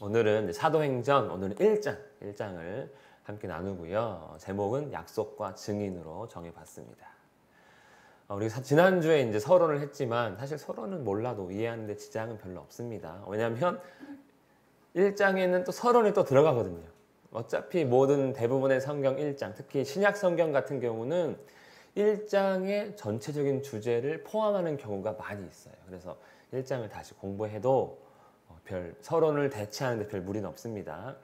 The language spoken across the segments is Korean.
오늘은 사도행전 오늘은 1장을 함께 나누고요. 제목은 약속과 증인으로 정해봤습니다. 우리가 지난주에 이제 서론을 했지만 사실 서론은 몰라도 이해하는데 지장은 별로 없습니다. 왜냐하면 1장에는 또 서론이 또 들어가거든요. 어차피 모든 대부분의 성경 1장, 특히 신약 성경 같은 경우는 1장의 전체적인 주제를 포함하는 경우가 많이 있어요. 그래서 1장을 다시 공부해도 별 서론을 대체하는데 별 무리는 없습니다.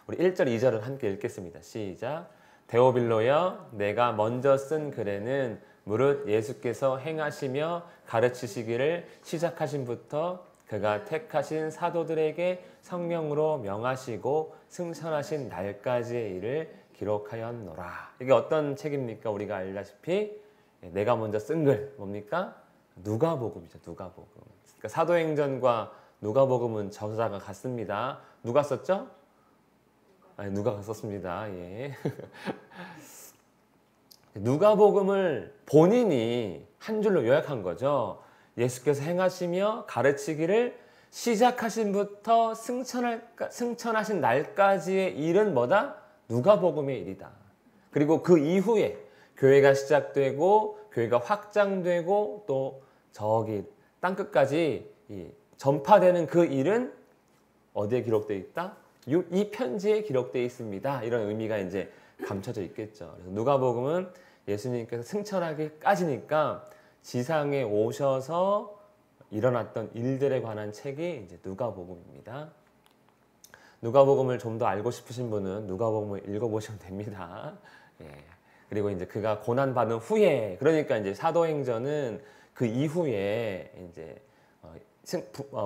우리 1절, 2절을 함께 읽겠습니다. 시작. 데오빌로여, 내가 먼저 쓴 글에는 무릇 예수께서 행하시며 가르치시기를 시작하신부터 그가 택하신 사도들에게 성령으로 명하시고 승천하신 날까지의 일을 기록하였노라. 이게 어떤 책입니까? 우리가 알다시피 내가 먼저 쓴 글 뭡니까? 누가복음이죠. 누가복음. 그러니까 사도행전과 누가복음은 저자가 같습니다. 누가 썼죠? 아니, 누가가 썼습니다. 예. 누가복음을 본인이 한 줄로 요약한 거죠. 예수께서 행하시며 가르치기를 시작하신부터 승천하신 날까지의 일은 뭐다? 누가복음의 일이다. 그리고 그 이후에 교회가 시작되고 교회가 확장되고 또 저기 땅끝까지 전파되는 그 일은 어디에 기록되어 있다? 이 편지에 기록되어 있습니다. 이런 의미가 이제 감춰져 있겠죠. 그래서 누가복음은 예수님께서 승천하기까지니까 지상에 오셔서 일어났던 일들에 관한 책이 이제 누가복음입니다. 누가복음을 좀 더 알고 싶으신 분은 누가복음을 읽어보시면 됩니다. 예. 그리고 이제 그가 고난받은 후에, 그러니까 이제 사도행전은 그 이후에 이제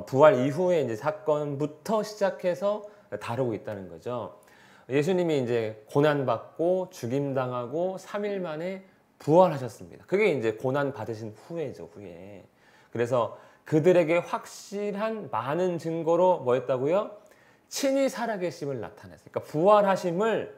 부활 이후에 이제 사건부터 시작해서 다루고 있다는 거죠. 예수님이 이제 고난받고 죽임당하고 3일 만에 부활하셨습니다. 그게 이제 고난 받으신 후에죠, 후에. 그래서 그들에게 확실한 많은 증거로 뭐였다고요? 친히 살아계심을 나타냈어요. 그러니까 부활하심을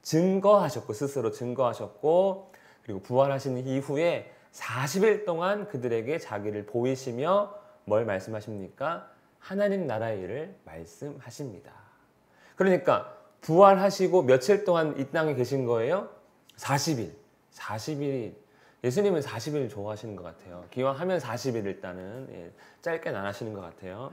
증거하셨고, 스스로 증거하셨고, 그리고 부활하신 이후에 40일 동안 그들에게 자기를 보이시며 뭘 말씀하십니까? 하나님 나라의 일을 말씀하십니다. 그러니까 부활하시고 며칠 동안 이 땅에 계신 거예요? 40일. 40일. 예수님은 40일 좋아하시는 것 같아요. 기왕하면 40일 일단은 짧게는 안 하시는 것 같아요.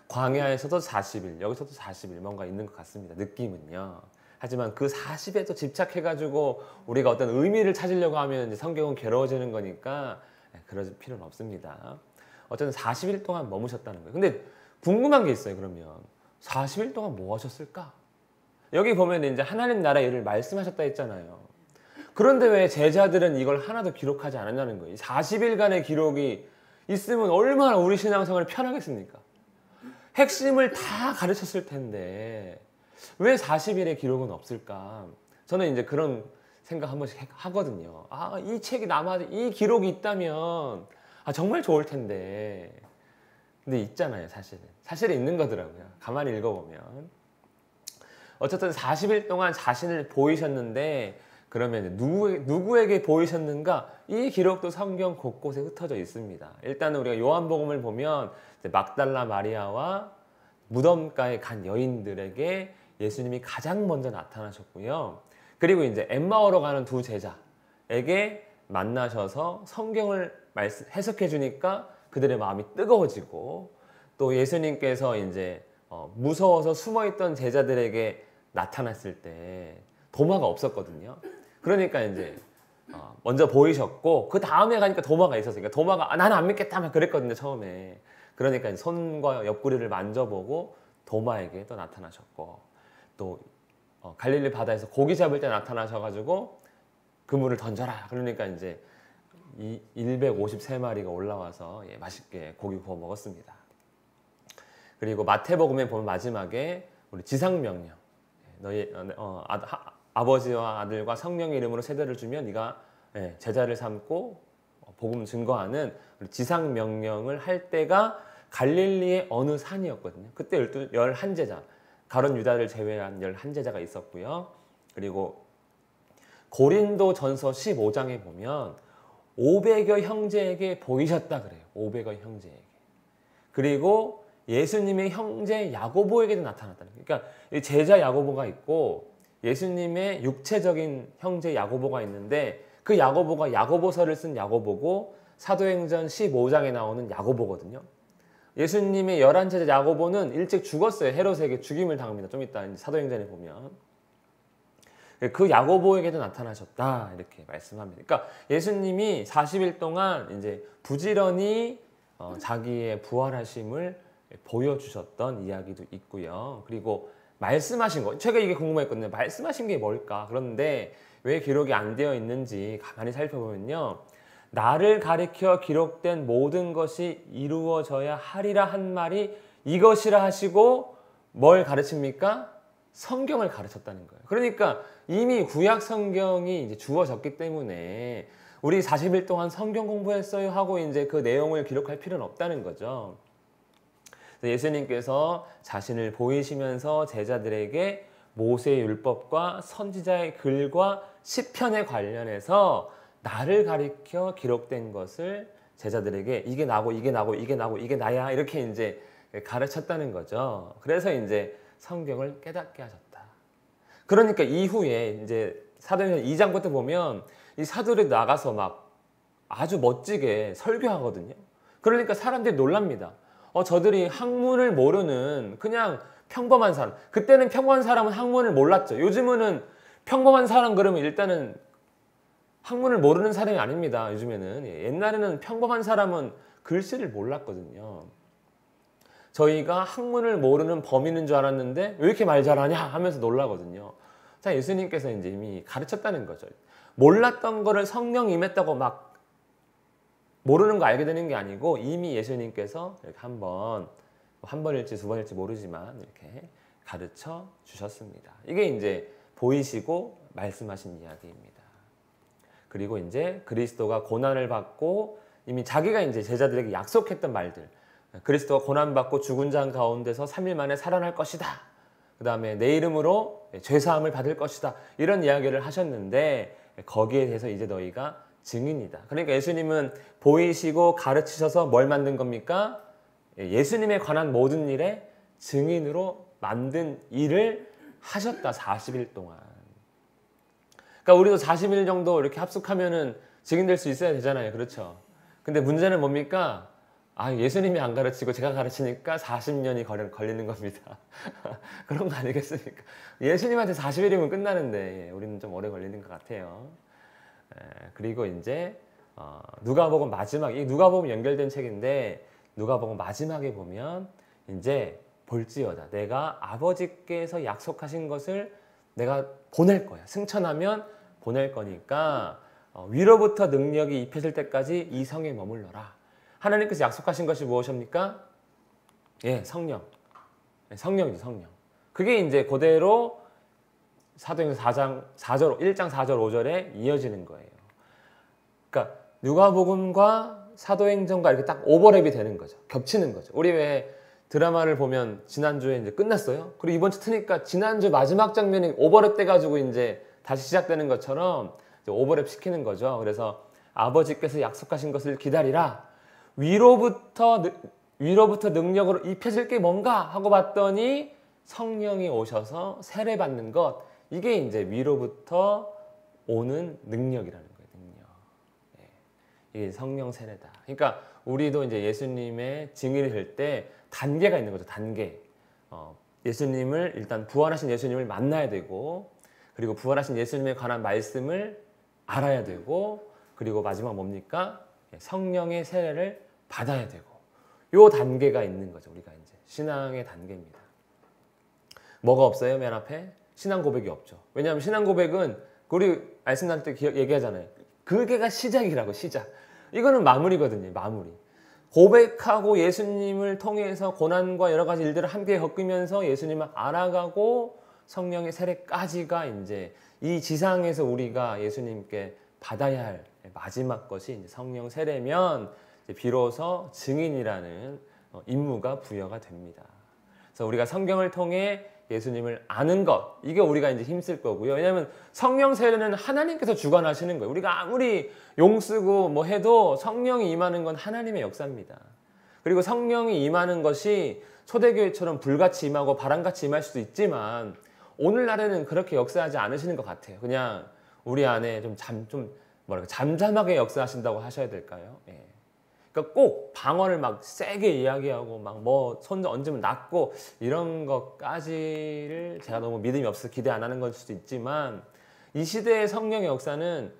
광야에서도 40일, 여기서도 40일 뭔가 있는 것 같습니다. 느낌은요. 하지만 그 40에 또 집착해가지고 우리가 어떤 의미를 찾으려고 하면 이제 성경은 괴로워지는 거니까 그럴 필요는 없습니다. 어쨌든 40일 동안 머무셨다는 거예요. 근데 궁금한 게 있어요. 그러면 40일 동안 뭐 하셨을까? 여기 보면 이제 하나님 나라의 일을 말씀하셨다 했잖아요. 그런데 왜 제자들은 이걸 하나도 기록하지 않았냐는 거예요. 40일간의 기록이 있으면 얼마나 우리 신앙생활이 편하겠습니까? 핵심을 다 가르쳤을 텐데 왜 40일의 기록은 없을까? 저는 이제 그런 생각 한 번씩 하거든요. 아, 이 책이 이 기록이 있다면 정말 좋을 텐데. 근데 있잖아요, 사실은. 사실은 있는 거더라고요. 가만히 읽어보면. 어쨌든 40일 동안 자신을 보이셨는데 그러면 누구에게 보이셨는가? 이 기록도 성경 곳곳에 흩어져 있습니다. 일단은 우리가 요한복음을 보면 막달라 마리아와 무덤가에 간 여인들에게 예수님이 가장 먼저 나타나셨고요. 그리고 이제 엠마오로 가는 두 제자에게 만나셔서 성경을 해석해 주니까 그들의 마음이 뜨거워지고 또 예수님께서 이제 무서워서 숨어있던 제자들에게 나타났을 때 도마가 없었거든요. 그러니까 이제 먼저 보이셨고 그 다음에 가니까 도마가 있었으니까 도마가 나는 안 믿겠다 막 그랬거든요, 처음에. 그러니까 손과 옆구리를 만져보고 도마에게 또 나타나셨고 또 갈릴리 바다에서 고기 잡을 때 나타나셔가지고 그물을 던져라. 그러니까 이제 153마리가 올라와서 맛있게 고기 구워 먹었습니다. 그리고 마태복음에 보면 마지막에 우리 지상명령, 너희 아버지와 아들과 성령의 이름으로 세례를 주면 네가 제자를 삼고 복음 증거하는 지상명령을 할 때가 갈릴리의 어느 산이었거든요. 그때 11제자, 가룟 유다를 제외한 11제자가 있었고요. 그리고 고린도 전서 15장에 보면 500여 형제에게 보이셨다 그래요. 500여 형제에게. 그리고 예수님의 형제 야고보에게도 나타났다는 거예요. 그러니까 제자 야고보가 있고 예수님의 육체적인 형제 야고보가 있는데 그 야고보가 야고보서를 쓴 야고보고 사도행전 15장에 나오는 야고보거든요. 예수님의 11제자 야고보는 일찍 죽었어요. 헤롯에게 죽임을 당합니다. 좀 이따 사도행전에 보면. 그 야고보에게도 나타나셨다 이렇게 말씀합니다. 그러니까 예수님이 40일 동안 이제 부지런히 자기의 부활하심을 보여주셨던 이야기도 있고요. 그리고 말씀하신 거, 제가 이게 궁금했거든요. 말씀하신 게 뭘까? 그런데 왜 기록이 안 되어 있는지 가만히 살펴보면요. 나를 가리켜 기록된 모든 것이 이루어져야 하리라 한 말이 이것이라 하시고 뭘 가르칩니까? 성경을 가르쳤다는 거예요. 그러니까 이미 구약 성경이 이제 주어졌기 때문에 우리 40일 동안 성경 공부했어요 하고 이제 그 내용을 기록할 필요는 없다는 거죠. 예수님께서 자신을 보이시면서 제자들에게 모세의 율법과 선지자의 글과 시편에 관련해서 나를 가리켜 기록된 것을 제자들에게 이게 나고 이게 나고 이게 나고 이게 나야 이렇게 이제 가르쳤다는 거죠. 그래서 이제 성경을 깨닫게 하셨다. 그러니까 이후에 이제 사도행전 2장부터 보면 이 사도들이 나가서 막 아주 멋지게 설교하거든요. 그러니까 사람들이 놀랍니다. 저들이 학문을 모르는 그냥 평범한 사람. 그때는 평범한 사람은 학문을 몰랐죠. 요즘은 평범한 사람 그러면 일단은 학문을 모르는 사람이 아닙니다. 요즘에는. 옛날에는 평범한 사람은 글씨를 몰랐거든요. 저희가 학문을 모르는 범인인 줄 알았는데 왜 이렇게 말 잘하냐 하면서 놀라거든요. 자, 예수님께서 이제 이미 가르쳤다는 거죠. 몰랐던 거를 성령 임했다고 막 모르는 거 알게 되는 게 아니고 이미 예수님께서 이렇게 한 번일지 두 번일지 모르지만 이렇게 가르쳐 주셨습니다. 이게 이제 보이시고 말씀하신 이야기입니다. 그리고 이제 그리스도가 고난을 받고 이미 자기가 이제 제자들에게 약속했던 말들. 그리스도가 고난받고 죽은 자 가운데서 3일 만에 살아날 것이다. 그 다음에 내 이름으로 죄사함을 받을 것이다. 이런 이야기를 하셨는데 거기에 대해서 이제 너희가 증인이다. 그러니까 예수님은 보이시고 가르치셔서 뭘 만든 겁니까? 예수님에 관한 모든 일에 증인으로 만든 일을 하셨다. 40일 동안. 그러니까 우리도 40일 정도 이렇게 합숙하면은 증인될 수 있어야 되잖아요. 그렇죠? 근데 문제는 뭡니까? 예수님이 안 가르치고 제가 가르치니까 40년이 걸리는 겁니다. 그런 거 아니겠습니까? 예수님한테 40일이면 끝나는데 우리는 좀 오래 걸리는 것 같아요. 그리고 이제 누가복음 마지막, 이 누가복음 연결된 책인데 누가복음 마지막에 보면 이제 볼지어다 내가 아버지께서 약속하신 것을 내가 보낼 거야. 승천하면 보낼 거니까 위로부터 능력이 입혀질 때까지 이 성에 머물러라. 하나님께서 약속하신 것이 무엇입니까? 성령. 성령이죠, 성령. 그게 이제 그대로 사도행전 4장 4절, 1장 4절 5절에 이어지는 거예요. 그러니까 누가복음과 사도행전과 이렇게 딱 오버랩이 되는 거죠. 겹치는 거죠. 우리 왜 드라마를 보면 지난주에 이제 끝났어요. 그리고 이번 주 트니까 지난주 마지막 장면이 오버랩 돼가지고 이제 다시 시작되는 것처럼 이제 오버랩 시키는 거죠. 그래서 아버지께서 약속하신 것을 기다리라. 위로부터 능력으로 입혀질 게 뭔가 하고 봤더니 성령이 오셔서 세례 받는 것. 이게 이제 위로부터 오는 능력이라는 거예요. 능력. 이게 성령 세례다. 그러니까 우리도 이제 예수님의 증인이 될 때 단계가 있는 거죠. 단계. 예수님을 일단 부활하신 예수님을 만나야 되고, 그리고 부활하신 예수님에 관한 말씀을 알아야 되고, 그리고 마지막 뭡니까? 성령의 세례를 받아야 되고, 요 단계가 있는 거죠. 우리가 이제 신앙의 단계입니다. 뭐가 없어요? 맨 앞에 신앙 고백이 없죠. 왜냐하면 신앙 고백은 우리 말씀 나눌 때 얘기하잖아요. 그게가 시작이라고. 시작. 이거는 마무리거든요. 마무리. 고백하고 예수님을 통해서 고난과 여러 가지 일들을 함께 겪으면서 예수님을 알아가고 성령의 세례까지가 이제 이 지상에서 우리가 예수님께 받아야 할 마지막 것이 이제 성령 세례면 이제 비로소 증인이라는 임무가 부여가 됩니다. 그래서 우리가 성경을 통해 예수님을 아는 것, 이게 우리가 이제 힘쓸 거고요. 왜냐하면 성령 세례는 하나님께서 주관하시는 거예요. 우리가 아무리 용 쓰고 뭐 해도 성령이 임하는 건 하나님의 역사입니다. 그리고 성령이 임하는 것이 초대교회처럼 불같이 임하고 바람같이 임할 수도 있지만 오늘날에는 그렇게 역사하지 않으시는 것 같아요. 그냥 우리 안에 잠잠하게 역사하신다고 하셔야 될까요? 예. 그러니까 꼭 방언을 막 세게 이야기하고 막 뭐 손 얹으면 낫고 이런 것까지를 제가 너무 믿음이 없어서 기대 안 하는 걸 수도 있지만 이 시대의 성령의 역사는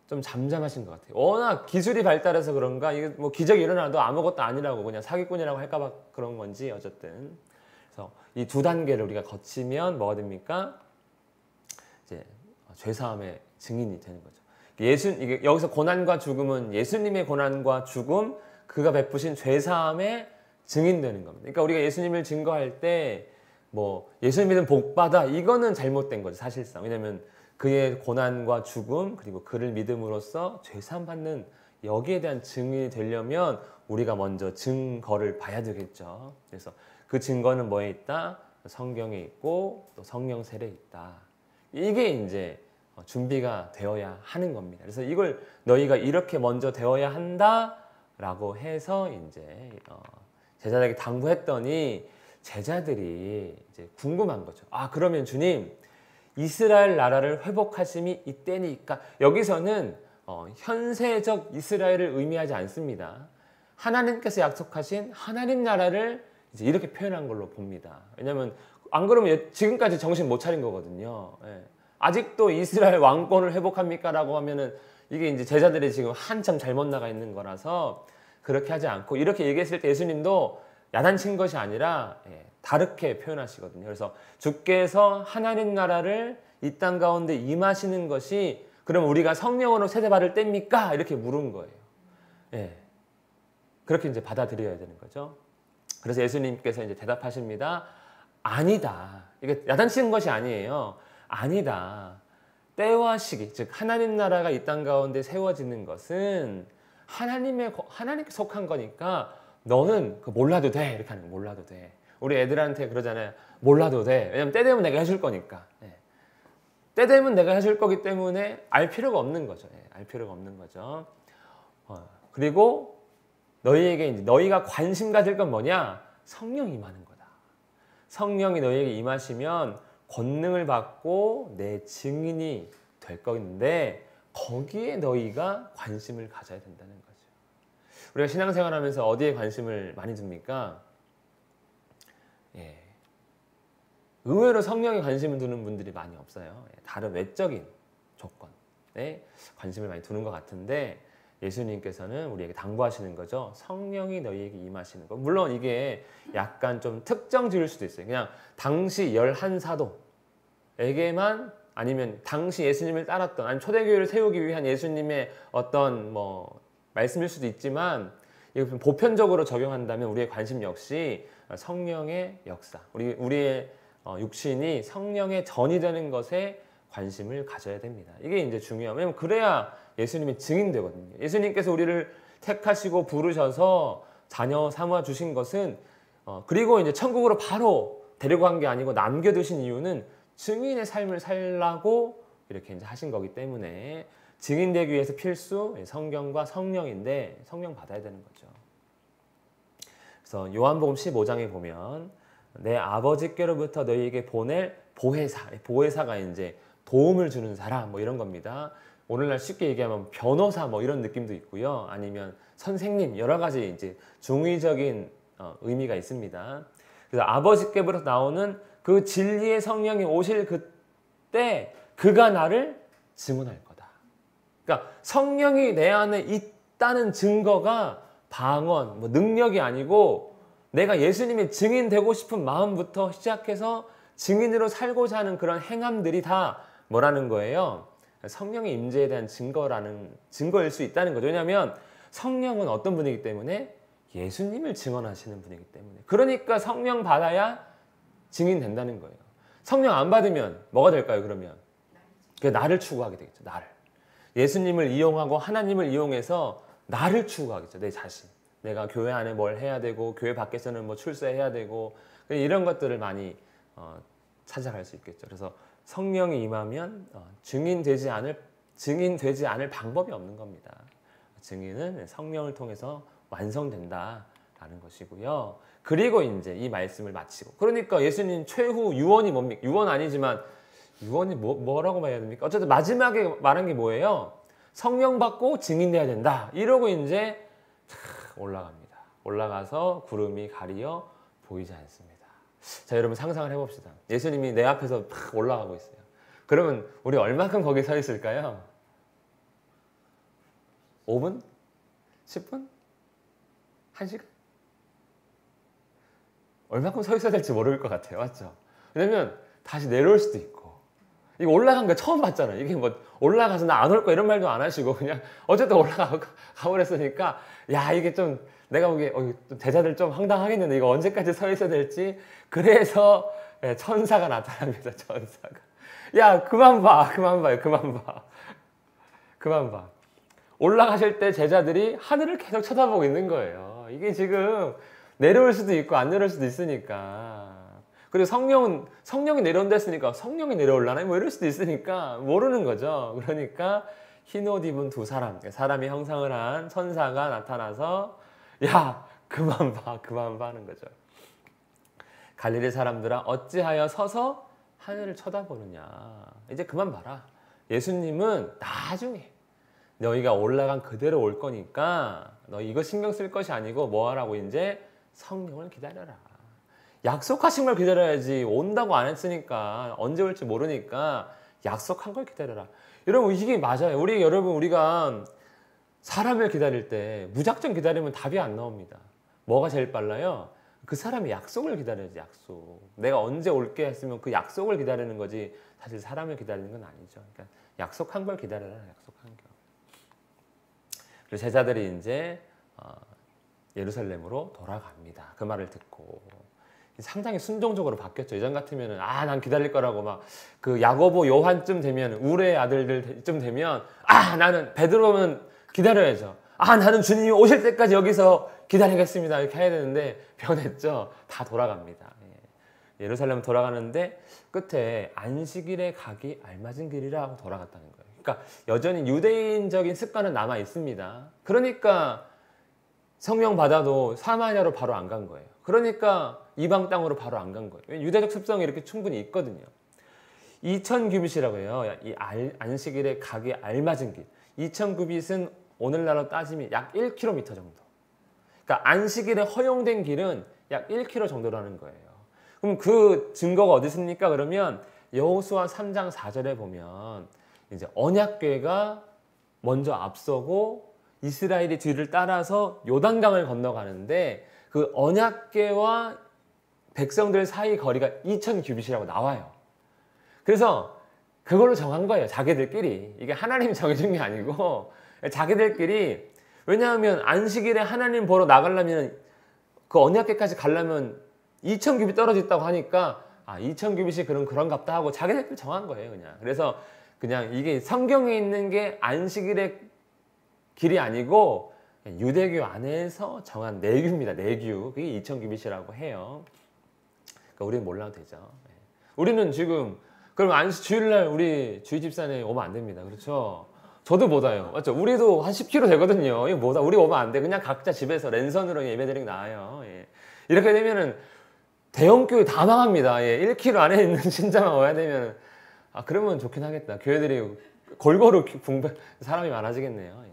좀 잠잠하신 것 같아요. 워낙 기술이 발달해서 그런가 이게 뭐 기적이 일어나도 아무것도 아니라고 그냥 사기꾼이라고 할까봐 그런 건지 어쨌든 그래서 이 두 단계를 우리가 거치면 뭐가 됩니까? 이제 죄사함의 증인이 되는 거죠. 이게 여기서 고난과 죽음은 예수님의 고난과 죽음, 그가 베푸신 죄사함의 증인되는 겁니다. 그러니까 우리가 예수님을 증거할 때 뭐 예수님 믿으면 복 받아 이거는 잘못된 거죠 사실상. 왜냐하면 그의 고난과 죽음 그리고 그를 믿음으로써 죄사함 받는 여기에 대한 증인이 되려면 우리가 먼저 증거를 봐야 되겠죠. 그래서 그 증거는 뭐에 있다? 성경에 있고 또 성령 세례에 있다. 이게 이제 준비가 되어야 하는 겁니다. 그래서 이걸 너희가 이렇게 먼저 되어야 한다라고 해서 이제 제자들에게 당부했더니 제자들이 이제 궁금한 거죠. 아, 그러면 주님 이스라엘 나라를 회복하심이 이때니까 여기서는 현세적 이스라엘을 의미하지 않습니다. 하나님께서 약속하신 하나님 나라를 이제 이렇게 표현한 걸로 봅니다. 왜냐하면 안 그러면 지금까지 정신 못 차린 거거든요. 예. 아직도 이스라엘 왕권을 회복합니까? 라고 하면은 이게 이제 제자들이 지금 한참 잘못 나가 있는 거라서 그렇게 하지 않고 이렇게 얘기했을 때 예수님도 야단친 것이 아니라 다르게 표현하시거든요. 그래서 주께서 하나님 나라를 이 땅 가운데 임하시는 것이 그럼 우리가 성령으로 세례받을 때입니까? 이렇게 물은 거예요. 예. 그렇게 이제 받아들여야 되는 거죠. 그래서 예수님께서 이제 대답하십니다. 아니다. 이게 야단치는 것이 아니에요. 아니다. 때와 시기, 즉 하나님 나라가 이 땅 가운데 세워지는 것은 하나님께 속한 거니까 너는 몰라도 돼. 이렇게 하는 거 몰라도 돼. 우리 애들한테 그러잖아요. 몰라도 돼. 왜냐면 때 되면 내가 해줄 거니까. 예. 때 되면 내가 해줄 거기 때문에 알 필요가 없는 거죠. 예. 알 필요가 없는 거죠. 그리고 너희에게 이제 너희가 관심 가질 건 뭐냐? 성령이 임하는 거다. 성령이 너희에게 임하시면 권능을 받고 내 증인이 될 건데 거기에 너희가 관심을 가져야 된다는 거죠. 우리가 신앙생활하면서 어디에 관심을 많이 둡니까? 예. 의외로 성령에 관심을 두는 분들이 많이 없어요. 다른 외적인 조건에 관심을 많이 두는 것 같은데 예수님께서는 우리에게 당부하시는 거죠. 성령이 너희에게 임하시는 것. 물론 이게 약간 좀 특정 지을 수도 있어요. 그냥 당시 11사도에게만 아니면 당시 예수님을 따랐던 아니면 초대교회를 세우기 위한 예수님의 어떤 뭐 말씀일 수도 있지만 보편적으로 적용한다면 우리의 관심 역시 성령의 역사, 우리의 육신이 성령의 전이 되는 것에 관심을 가져야 됩니다. 이게 이제 중요해요. 왜냐면 그래야 예수님이 증인되거든요. 예수님께서 우리를 택하시고 부르셔서 자녀 삼아 주신 것은 그리고 이제 천국으로 바로 데려간 게 아니고 남겨두신 이유는 증인의 삶을 살라고 이렇게 이제 하신 거기 때문에 증인되기 위해서 필수 성경과 성령인데 성령 받아야 되는 거죠. 그래서 요한복음 15장에 보면 내 아버지께로부터 너희에게 보낼 보혜사가 이제 도움을 주는 사람 뭐 이런 겁니다. 오늘날 쉽게 얘기하면 변호사 뭐 이런 느낌도 있고요. 아니면 선생님 여러 가지 이제 중의적인 의미가 있습니다. 그래서 아버지께로부터 나오는 그 진리의 성령이 오실 그때 그가 나를 증언할 거다. 그러니까 성령이 내 안에 있다는 증거가 방언, 뭐 능력이 아니고 내가 예수님의 증인 되고 싶은 마음부터 시작해서 증인으로 살고자 하는 그런 행함들이 다 뭐라는 거예요? 성령의 임재에 대한 증거일 수 있다는 거죠. 왜냐하면 성령은 어떤 분이기 때문에 예수님을 증언하시는 분이기 때문에 그러니까 성령 받아야 증인된다는 거예요. 성령 안 받으면 뭐가 될까요? 그러면 나를 추구하게 되겠죠. 나를. 예수님을 이용하고 하나님을 이용해서 나를 추구하겠죠. 내 자신. 내가 교회 안에 뭘 해야 되고 교회 밖에서는 뭐 출세해야 되고 이런 것들을 많이 찾아갈 수 있겠죠. 그래서 성령이 임하면 증인되지 않을 방법이 없는 겁니다. 증인은 성령을 통해서 완성된다. 라는 것이고요. 그리고 이제 이 말씀을 마치고, 그러니까 예수님 최후 유언이 뭡니까? 유언 아니지만 유언이 뭐라고 말해야 됩니까? 어쨌든 마지막에 말한 게 뭐예요? 성령 받고 증인돼야 된다. 이러고 이제 올라갑니다. 올라가서 구름이 가리어 보이지 않습니다. 자, 여러분 상상을 해봅시다. 예수님이 내 앞에서 팍 올라가고 있어요. 그러면 우리 얼마큼 거기 서 있을까요? 5분? 10분? 1시간? 얼마큼 서 있어야 될지 모를 것 같아요. 맞죠? 왜냐면 다시 내려올 수도 있고, 이거 올라간 거 처음 봤잖아요. 이게 뭐 올라가서 나 안 올 거야 이런 말도 안 하시고 그냥 어쨌든 가버렸으니까, 야, 이게 좀 내가 보기에 대자들 좀 황당하겠는데 이거 언제까지 서 있어야 될지. 그래서 천사가 나타납니다. 천사가. 야, 그만 봐. 올라가실 때 제자들이 하늘을 계속 쳐다보고 있는 거예요. 이게 지금 내려올 수도 있고 안 내려올 수도 있으니까. 그리고 성령이 내려온다 했으니까 성령이 내려올라나? 뭐 이럴 수도 있으니까 모르는 거죠. 그러니까 흰 옷 입은 두 사람이 형상을 한 천사가 나타나서 야, 그만 봐 하는 거죠. 갈릴리 사람들아, 어찌하여 서서 하늘을 쳐다보느냐. 이제 그만 봐라. 예수님은 나중에 너희가 올라간 그대로 올 거니까 너 이거 신경 쓸 것이 아니고 뭐 하라고, 이제 성령을 기다려라. 약속하신 걸 기다려야지. 온다고 안 했으니까, 언제 올지 모르니까 약속한 걸 기다려라. 여러분, 이게 맞아요. 우리가 사람을 기다릴 때 무작정 기다리면 답이 안 나옵니다. 뭐가 제일 빨라요? 그 사람의 약속을 기다려야지. 약속. 내가 언제 올게 했으면 그 약속을 기다리는 거지, 사실 사람을 기다리는 건 아니죠. 그러니까 약속한 걸 기다려라. 약속한 걸. 그래서 제자들이 이제 예루살렘으로 돌아갑니다. 그 말을 듣고 상당히 순종적으로 바뀌었죠. 예전 같으면은 난 기다릴 거라고 막 그 야고보 요한쯤 되면, 우레의 아들들쯤 되면 나는 베드로는 기다려야죠. 나는 주님이 오실 때까지 여기서 기다리겠습니다. 이렇게 해야 되는데 변했죠. 다 돌아갑니다. 예루살렘 돌아가는데 끝에 안식일에 가기 알맞은 길이라 하고 돌아갔다는 거예요. 그러니까 여전히 유대인적인 습관은 남아 있습니다. 그러니까 성령 받아도 사마리아로 바로 안 간 거예요. 그러니까 이방 땅으로 바로 안 간 거예요. 유대적 습성이 이렇게 충분히 있거든요. 2000규빗이라고 해요. 이 안식일에 가기 알맞은 길. 2000규빗은 오늘날로 따지면 약 1km 정도. 그러니까 안식일에 허용된 길은 약 1km 정도라는 거예요. 그럼 그 증거가 어디 있습니까? 그러면 여호수아 3장 4절에 보면 이제 언약궤가 먼저 앞서고 이스라엘이 뒤를 따라서 요단강을 건너가는데, 그 언약궤와 백성들 사이 거리가 2000규빗이라고 나와요. 그래서 그걸로 정한 거예요. 자기들끼리. 이게 하나님이 정해준 게 아니고 자기들끼리. 왜냐하면 안식일에 하나님 보러 나가려면, 그 언약궤까지 가려면 2000규빗 떨어져 있다고 하니까 2000규빗이 그런갑다 하고 자기들끼리 정한 거예요. 그냥 이게 성경에 있는 게 안식일의 길이 아니고 유대교 안에서 정한 내규입니다. 내규. 그게 2000규빗이라고 해요. 그러니까 우리는 몰라도 되죠. 우리는 지금 그럼 주일날 우리 주일 집산에 오면 안 됩니다. 그렇죠? 저도 못 와요. 맞죠? 우리도 한 10km 되거든요. 이거 못 와. 우리 오면 안 돼. 그냥 각자 집에서 랜선으로 예배드리는 게 나아요. 이렇게 되면은 대형교회 다 망합니다. 1km 안에 있는 신자만 와야 되면, 그러면 좋긴 하겠다. 교회들이 골고루 사람이 많아지겠네요.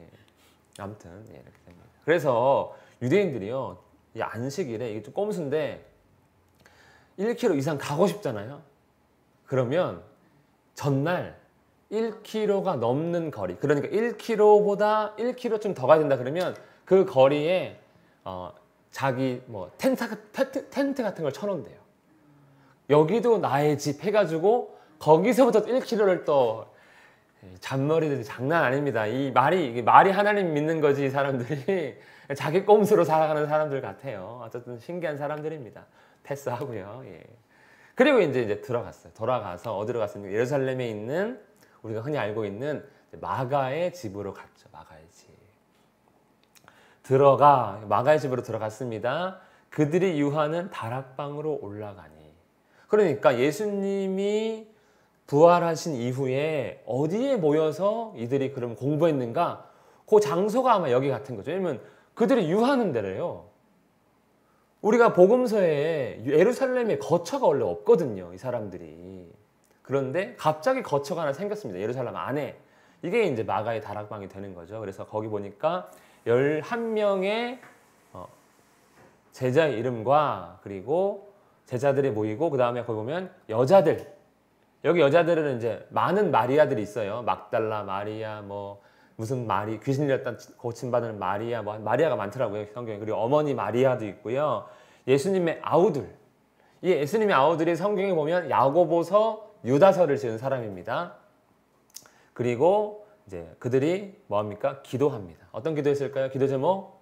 아무튼 이렇게 됩니다. 그래서 유대인들이요, 이 안식일에 이게 좀 꼼수인데 1km 이상 가고 싶잖아요. 그러면 전날 1km가 넘는 거리, 그러니까 1km보다 1km 좀 더 가야 된다 그러면 그 거리에 자기 텐트 같은 걸 쳐놓는대요. 여기도 나의 집 해가지고 거기서부터 1km를 또, 잔머리들이 장난 아닙니다. 이게 말이 하나님 믿는 거지, 이 사람들이. 자기 꼼수로 살아가는 사람들 같아요. 어쨌든 신기한 사람들입니다. 패스하고요. 그리고 이제 들어갔어요. 돌아가서 어디로 갔습니까? 예루살렘에 있는, 우리가 흔히 알고 있는 마가의 집으로 갔죠. 마가의 집. 마가의 집으로 들어갔습니다. 그들이 유하는 다락방으로 올라가니. 그러니까 예수님이 부활하신 이후에 어디에 모여서 이들이 그럼 공부했는가? 그 장소가 아마 여기 같은 거죠. 왜냐면 그들이 유하는 데래요. 우리가 복음서에 예루살렘에 거처가 원래 없거든요. 이 사람들이. 그런데 갑자기 거처가 하나 생겼습니다. 예루살렘 안에. 이게 이제 마가의 다락방이 되는 거죠. 그래서 거기 보니까 11명의 제자의 이름과 그리고 제자들이 모이고 그 다음에 거기 보면 여자들. 여기 여자들은 이제 많은 마리아들이 있어요. 막달라 마리아, 뭐 무슨 마리, 귀신 들렸다 고침받은 마리아, 뭐 마리아가 많더라고요. 성경에. 그리고 어머니 마리아도 있고요. 예수님의 아우들. 이 예수님의 아우들이 성경에 보면 야고보서, 유다서를 지은 사람입니다. 그리고 이제 그들이 뭐합니까? 기도합니다. 어떤 기도했을까요? 기도 제목?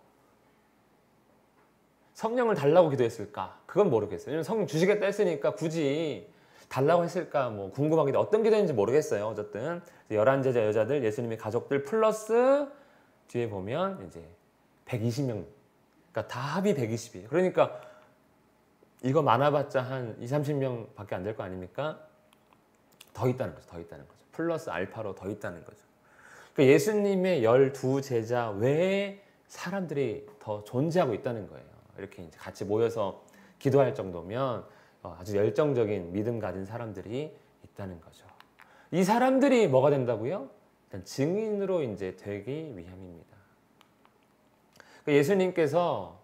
성령을 달라고 기도했을까? 그건 모르겠어요. 왜냐면 성령 주시겠다 했으니까 굳이 달라고 했을까? 뭐 궁금하기도 어떤 기도인지 모르겠어요. 어쨌든 11제자 여자들, 예수님의 가족들 플러스 뒤에 보면 이제 120명. 그러니까 다 합이 120이에요. 그러니까 이거 많아봤자 한 20, 30명 밖에 안 될 거 아닙니까? 더 있다는 거죠. 더 있다는 거죠. 플러스 알파로 더 있다는 거죠. 그러니까 예수님의 12제자 외에 사람들이 더 존재하고 있다는 거예요. 이렇게 이제 같이 모여서 기도할 정도면 아주 열정적인 믿음 가진 사람들이 있다는 거죠. 이 사람들이 뭐가 된다고요? 일단 증인으로 이제 되기 위함입니다. 그러니까 예수님께서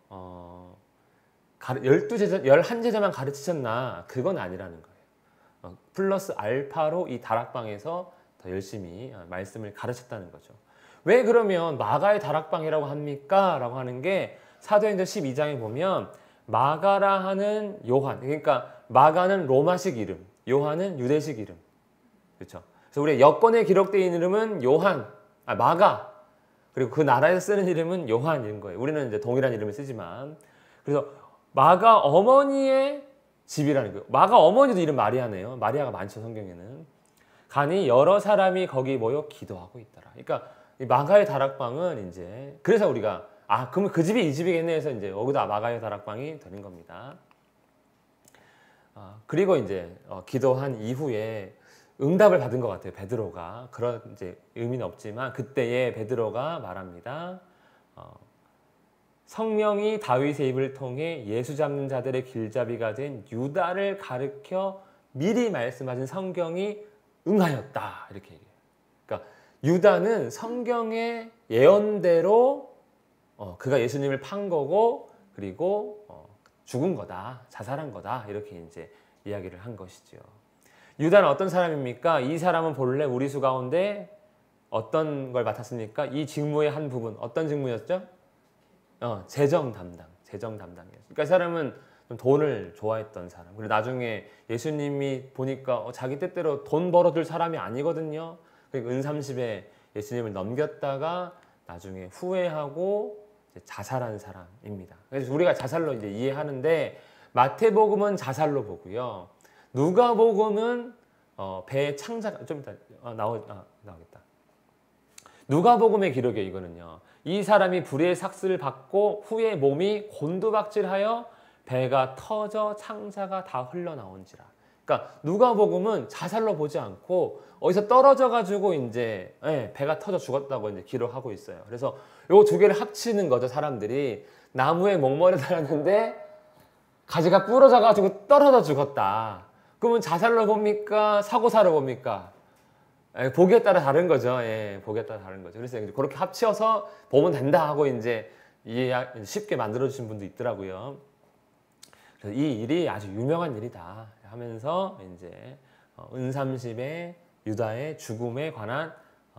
11제자만 가르치셨나? 그건 아니라는 거예요. 플러스 알파로 이 다락방에서 더 열심히 말씀을 가르쳤다는 거죠. 왜 그러면 마가의 다락방이라고 합니까? 라고 하는 게 사도행전 12장에 보면 마가라 하는 요한, 그러니까 마가는 로마식 이름, 요한은 유대식 이름. 그렇죠? 그래서 우리 여권에 기록되어 있는 이름은 마가. 그리고 그 나라에서 쓰는 이름은 요한인 거예요. 우리는 이제 동일한 이름을 쓰지만. 그래서 마가 어머니의 집이라는 거예요. 마가 어머니도 이름 마리아네요. 마리아가 많죠, 성경에는. 가니 여러 사람이 거기 모여 기도하고 있더라. 그러니까 이 마가의 다락방은 이제 그래서 우리가 그러면 그 집이 이 집이겠네 해서 이제 여기다 마가의 다락방이 되는 겁니다. 그리고 이제 기도한 이후에 응답을 받은 것 같아요. 베드로가. 그런 이제 의미는 없지만 그때에 베드로가 말합니다. 성령이 다윗의 입을 통해 예수 잡는 자들의 길잡이가 된 유다를 가르쳐 미리 말씀하신 성경이 응하였다. 이렇게 얘기해요. 그러니까 유다는 성경의 예언대로 그가 예수님을 판 거고 그리고 죽은 거다. 자살한 거다. 이렇게 이제 이야기를 한 것이죠. 유다는 어떤 사람입니까? 이 사람은 본래 우리 수 가운데 어떤 걸 맡았습니까? 이 직무의 한 부분. 어떤 직무였죠? 재정 담당이었어요. 그러니까 이 사람은 좀 돈을 좋아했던 사람. 그리고 나중에 예수님이 보니까 자기 뜻대로 돈 벌어줄 사람이 아니거든요. 그러니까 은30에 예수님을 넘겼다가 나중에 후회하고 이제 자살한 사람입니다. 그래서 우리가 자살로 이제 이해하는데 마태복음은 자살로 보고요. 누가복음은 배의 창자 좀 이따 나오겠다. 누가복음의 기록에 이거는요. 이 사람이 불의의 삭스를 받고 후에 몸이 곤두박질하여 배가 터져 창자가 다 흘러나온지라. 그러니까 누가복음은 자살로 보지 않고 어디서 떨어져 가지고 이제 배가 터져 죽었다고 이제 기록하고 있어요. 그래서 요 두 개를 합치는 거죠. 사람들이 나무에 목머리 달았는데 가지가 부러져 가지고 떨어져 죽었다. 그러면 자살로 봅니까? 사고사로 봅니까? 보기에 따라 다른 거죠. 보기에 따라 다른 거죠. 그래서 그렇게 합쳐서 보면 된다 하고 이제 쉽게 만들어주신 분도 있더라고요. 그래서 이 일이 아주 유명한 일이다 하면서 이제 은30의 유다의 죽음에 관한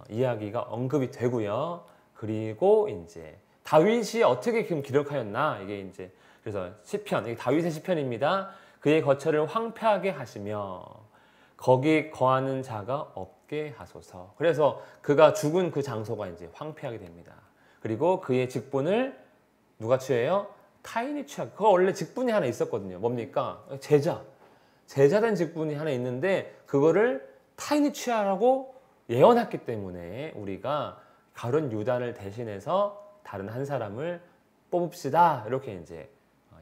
이야기가 언급이 되고요. 그리고 이제 다윗이 어떻게 기록하였나 이게 이제 그래서 시편, 이게 다윗의 시편입니다. 그의 거처를 황폐하게 하시며 거기 거하는 자가 없게 하소서. 그래서 그가 죽은 그 장소가 이제 황폐하게 됩니다. 그리고 그의 직분을 누가 취해요? 타인이 취하게. 그거 원래 직분이 하나 있었거든요. 뭡니까? 제자된 직분이 하나 있는데 그거를 타인이 취하라고 예언했기 때문에 우리가 가룟 유다를 대신해서 다른 한 사람을 뽑읍시다. 이렇게 이제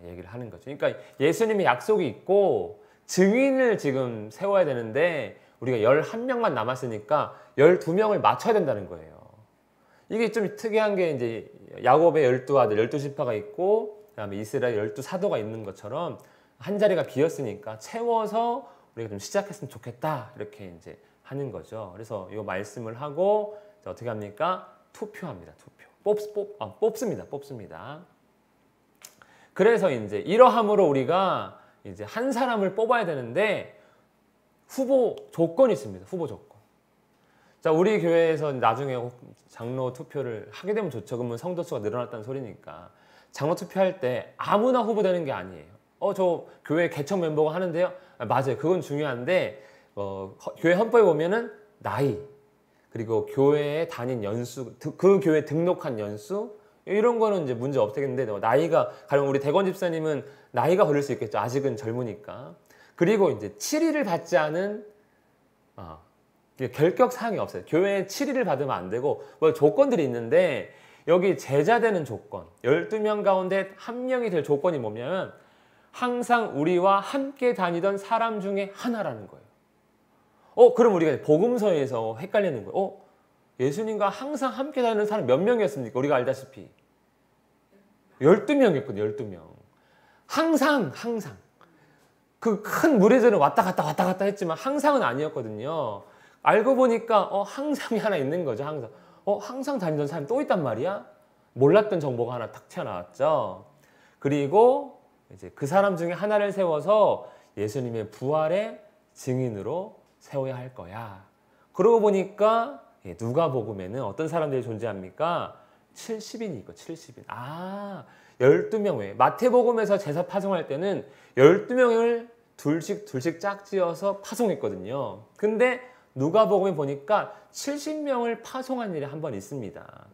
얘기를 하는 거죠. 그러니까 예수님의 약속이 있고 증인을 지금 세워야 되는데 우리가 11명만 남았으니까 12명을 맞춰야 된다는 거예요. 이게 좀 특이한 게 이제 야곱의 12아들, 12지파가 있고 그다음에 이스라엘 12사도가 있는 것처럼 한 자리가 비었으니까 채워서 우리가 좀 시작했으면 좋겠다 이렇게 이제 하는 거죠. 그래서 이 말씀을 하고 어떻게 합니까? 투표합니다. 뽑습니다. 그래서 이제 이러함으로 우리가 이제 한 사람을 뽑아야 되는데 후보 조건이 있습니다. 후보 조건. 자, 우리 교회에서 나중에 장로 투표를 하게 되면 좋죠. 그러면 성도 수가 늘어났다는 소리니까. 장로 투표할 때 아무나 후보되는 게 아니에요. 저 교회 개척 멤버가 하는데요. 맞아요. 그건 중요한데 교회 헌법에 보면은 나이 그리고 교회에 다닌 연수, 그 교회 등록한 연수 이런 거는 이제 문제 없겠는데 나이가 가령 우리 대건 집사님은 나이가 걸릴 수 있겠죠. 아직은 젊으니까. 그리고 이제 7위를 받지 않은 결격 사항이 없어요. 교회에 7위를 받으면 안 되고 뭐 조건들이 있는데 여기 제자되는 조건 12명 가운데 한 명이 될 조건이 뭐냐면 항상 우리와 함께 다니던 사람 중에 하나라는 거예요. 그럼 우리가 복음서에서 헷갈리는 거예요. 예수님과 항상 함께 다니는 사람 몇 명이었습니까? 우리가 알다시피 12명이었거든요. 12명. 항상 그 큰 무리들은 왔다 갔다 했지만 항상은 아니었거든요. 알고 보니까 항상이 하나 있는 거죠. 항상 다니던 사람이 또 있단 말이야? 몰랐던 정보가 하나 탁 튀어나왔죠. 그리고 이제 그 사람 중에 하나를 세워서 예수님의 부활의 증인으로 세워야 할 거야. 그러고 보니까 누가복음에는 어떤 사람들이 존재합니까? 70인이 있고 70인. 12명 외에 마태복음에서 제사 파송할 때는 12명을 둘씩 짝지어서 파송했거든요. 근데 누가복음에 보니까 70명을 파송한 일이 한 번 있습니다.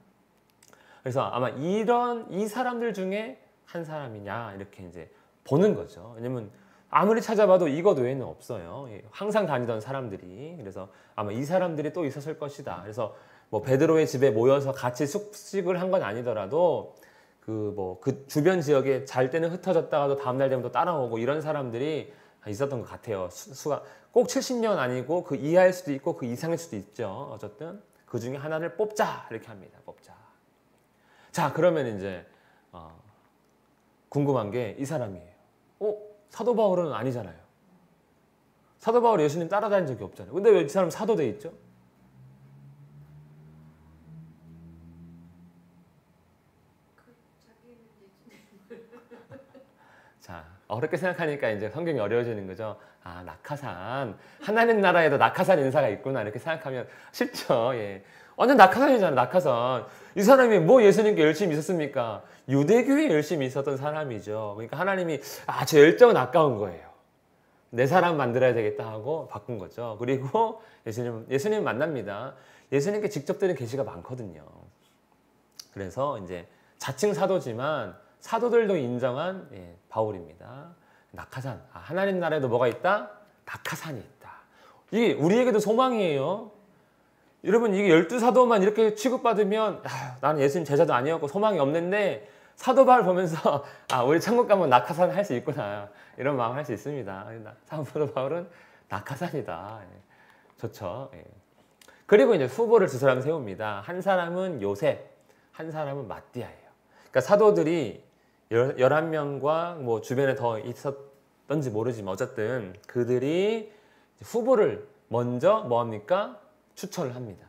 그래서 아마 이 사람들 중에 한 사람이냐 이렇게 이제 보는 거죠. 왜냐면 아무리 찾아봐도 이것 외에는 없어요. 항상 다니던 사람들이. 그래서 아마 이 사람들이 또 있었을 것이다. 그래서 뭐 베드로의 집에 모여서 같이 숙식을 한 건 아니더라도 그 주변 지역에 잘 때는 흩어졌다가도 다음날 되면 또 따라오고 이런 사람들이 있었던 것 같아요. 수가 꼭 70명 아니고 그 이하일 수도 있고 그 이상일 수도 있죠. 어쨌든 그 중에 하나를 뽑자 이렇게 합니다. 뽑자. 자, 그러면 이제 궁금한 게 이 사람이에요. 사도 바울은 아니잖아요. 사도 바울 예수님 따라다닌 적이 없잖아요. 근데 왜 이 사람 사도 돼 있죠? 자, 어렵게 생각하니까 이제 성경이 어려워지는 거죠. 낙하산. 하나님 나라에도 낙하산 인사가 있구나. 이렇게 생각하면 쉽죠. 예. 완전 낙하산이잖아, 낙하산. 이 사람이 뭐 예수님께 열심히 있었습니까? 유대교에 열심히 있었던 사람이죠. 그러니까 하나님이 제 열정은 아까운 거예요. 내 사람 만들어야 되겠다 하고 바꾼 거죠. 그리고 예수님 만납니다. 예수님께 직접 드린 계시가 많거든요. 그래서 이제 자칭 사도지만 사도들도 인정한 바울입니다. 낙하산. 하나님 나라에도 뭐가 있다? 낙하산이 있다. 이게 우리에게도 소망이에요. 여러분 이게 12사도만 이렇게 취급받으면 나는 예수님 제자도 아니었고 소망이 없는데 사도 바울 보면서 우리 천국 가면 낙하산 할 수 있구나 이런 마음 할 수 있습니다. 사도 바울은 낙하산이다. 좋죠. 그리고 이제 후보를 두 사람 세웁니다. 한 사람은 요셉, 한 사람은 마띠아예요. 그러니까 사도들이 11명과 뭐 주변에 더 있었던지 모르지만 어쨌든 그들이 후보를 먼저 뭐합니까? 추천을 합니다.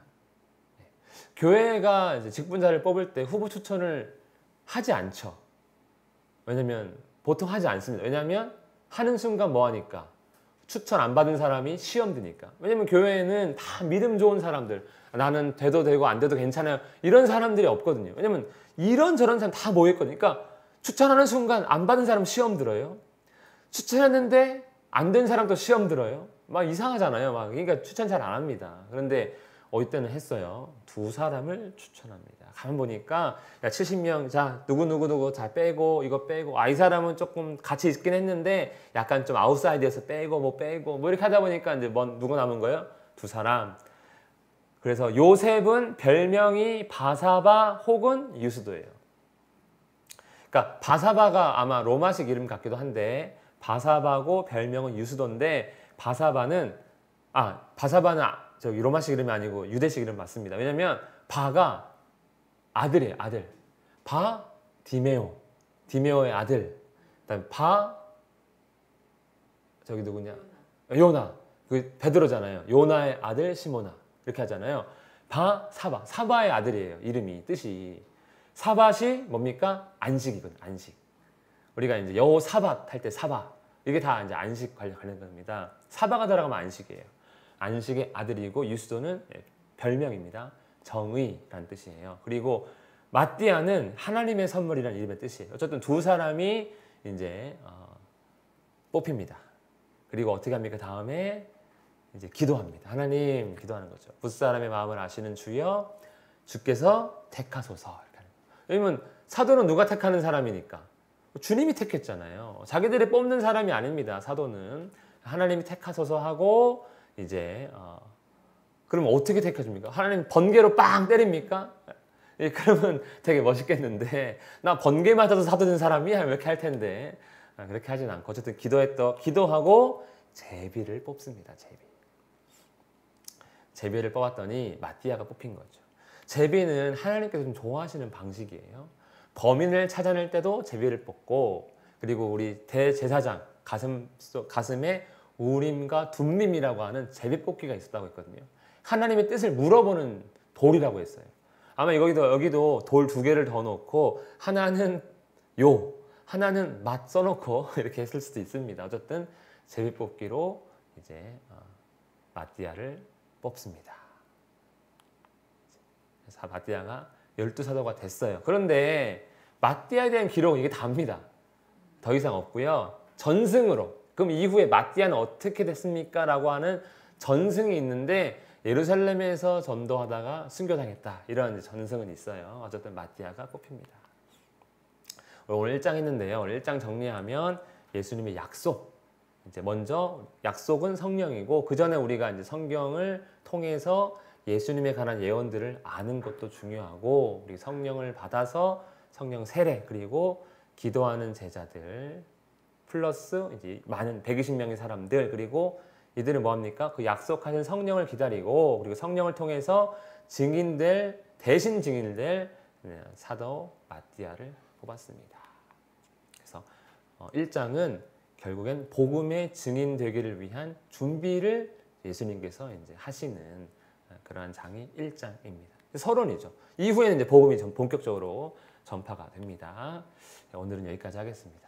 교회가 이제 직분자를 뽑을 때 후보 추천을 하지 않죠. 왜냐면 보통 하지 않습니다. 왜냐면 하는 순간 뭐하니까? 추천 안 받은 사람이 시험 드니까. 왜냐면 교회에는 다 믿음 좋은 사람들, 나는 돼도 되고 안 돼도 괜찮아요, 이런 사람들이 없거든요. 왜냐면 이런저런 사람 다 모였거든요. 그러니까 추천하는 순간 안 받은 사람 시험 들어요. 추천했는데 안 된 사람도 시험 들어요. 막 이상하잖아요. 그러니까 추천 잘 안 합니다. 그런데 이때는 했어요. 두 사람을 추천합니다. 가면 보니까 70명, 자 누구 자 빼고 이거 빼고, 이 사람은 조금 같이 있긴 했는데 약간 좀 아웃사이드에서 빼고 뭐 이렇게 하다 보니까 이제 누구 남은 거예요? 두 사람. 그래서 요셉은 별명이 바사바 혹은 유스도예요. 그러니까 바사바가 아마 로마식 이름 같기도 한데 바사바고 별명은 유스도인데 바사바는 저기 로마식 이름이 아니고 유대식 이름 맞습니다. 왜냐면 바가 아들이에요, 아들. 바 디메오. 디메오의 아들. 그다음 저기 누구냐? 요나. 그 베드로잖아요. 요나의 아들 시모나. 이렇게 하잖아요. 사바의 아들이에요. 이름이 뜻이. 사밧이 뭡니까? 안식이거든. 안식. 우리가 이제 여호사밧 할 때 사바. 이게 다 이제 안식 관련 겁니다. 사바가 들어가면 안식이에요. 안식의 아들이고 유스도는 별명입니다. 정의라는 뜻이에요. 그리고 마띠아는 하나님의 선물이라는 이름의 뜻이에요. 어쨌든 두 사람이 이제 뽑힙니다. 그리고 어떻게 합니까? 다음에 이제 기도합니다. 하나님 기도하는 거죠. 붓사람의 마음을 아시는 주여 주께서 택하소서. 왜냐면 사도는 누가 택하는 사람이니까 주님이 택했잖아요. 자기들이 뽑는 사람이 아닙니다. 사도는 하나님이 택하소서 하고 이제 그러면 어떻게 택해줍니까? 하나님 번개로 빵 때립니까? 그러면 되게 멋있겠는데 나 번개 맞아서 사도 된 사람이야 이렇게 할 텐데 그렇게 하진 않고 어쨌든 기도하고 제비를 뽑습니다. 제비를 뽑았더니 마띠아가 뽑힌 거죠. 제비는 하나님께서 좀 좋아하시는 방식이에요. 범인을 찾아낼 때도 제비를 뽑고 그리고 우리 대제사장 가슴에 우림과 둠림이라고 하는 제비 뽑기가 있었다고 했거든요. 하나님의 뜻을 물어보는 돌이라고 했어요. 아마 여기도 돌 2개를 더 놓고 하나는 하나는 맛 써놓고 이렇게 했을 수도 있습니다. 어쨌든 제비 뽑기로 이제 마띠아를 뽑습니다. 그래서 마띠아가 12사도가 됐어요. 그런데 마띠아에 대한 기록은 이게 답니다. 더 이상 없고요. 전승으로 그럼 이후에 마띠아는 어떻게 됐습니까? 라고 하는 전승이 있는데 예루살렘에서 전도하다가 순교당했다. 이런 전승은 있어요. 어쨌든 마띠아가 뽑힙니다. 오늘 1장 했는데요. 오늘 1장 정리하면 예수님의 약속. 이제 먼저 약속은 성령이고 그 전에 우리가 이제 성경을 통해서 예수님에 관한 예언들을 아는 것도 중요하고 우리 성령을 받아서 성령 세례 그리고 기도하는 제자들 플러스 이제 많은 120명의 사람들 그리고 이들은 뭐합니까? 그 약속하신 성령을 기다리고 그리고 성령을 통해서 대신 증인될 사도 마띠아를 뽑았습니다. 그래서 1장은 결국엔 복음의 증인 되기를 위한 준비를 예수님께서 이제 하시는 그러한 장이 1장입니다. 서론이죠. 이후에는 이제 복음이 본격적으로 전파가 됩니다. 오늘은 여기까지 하겠습니다.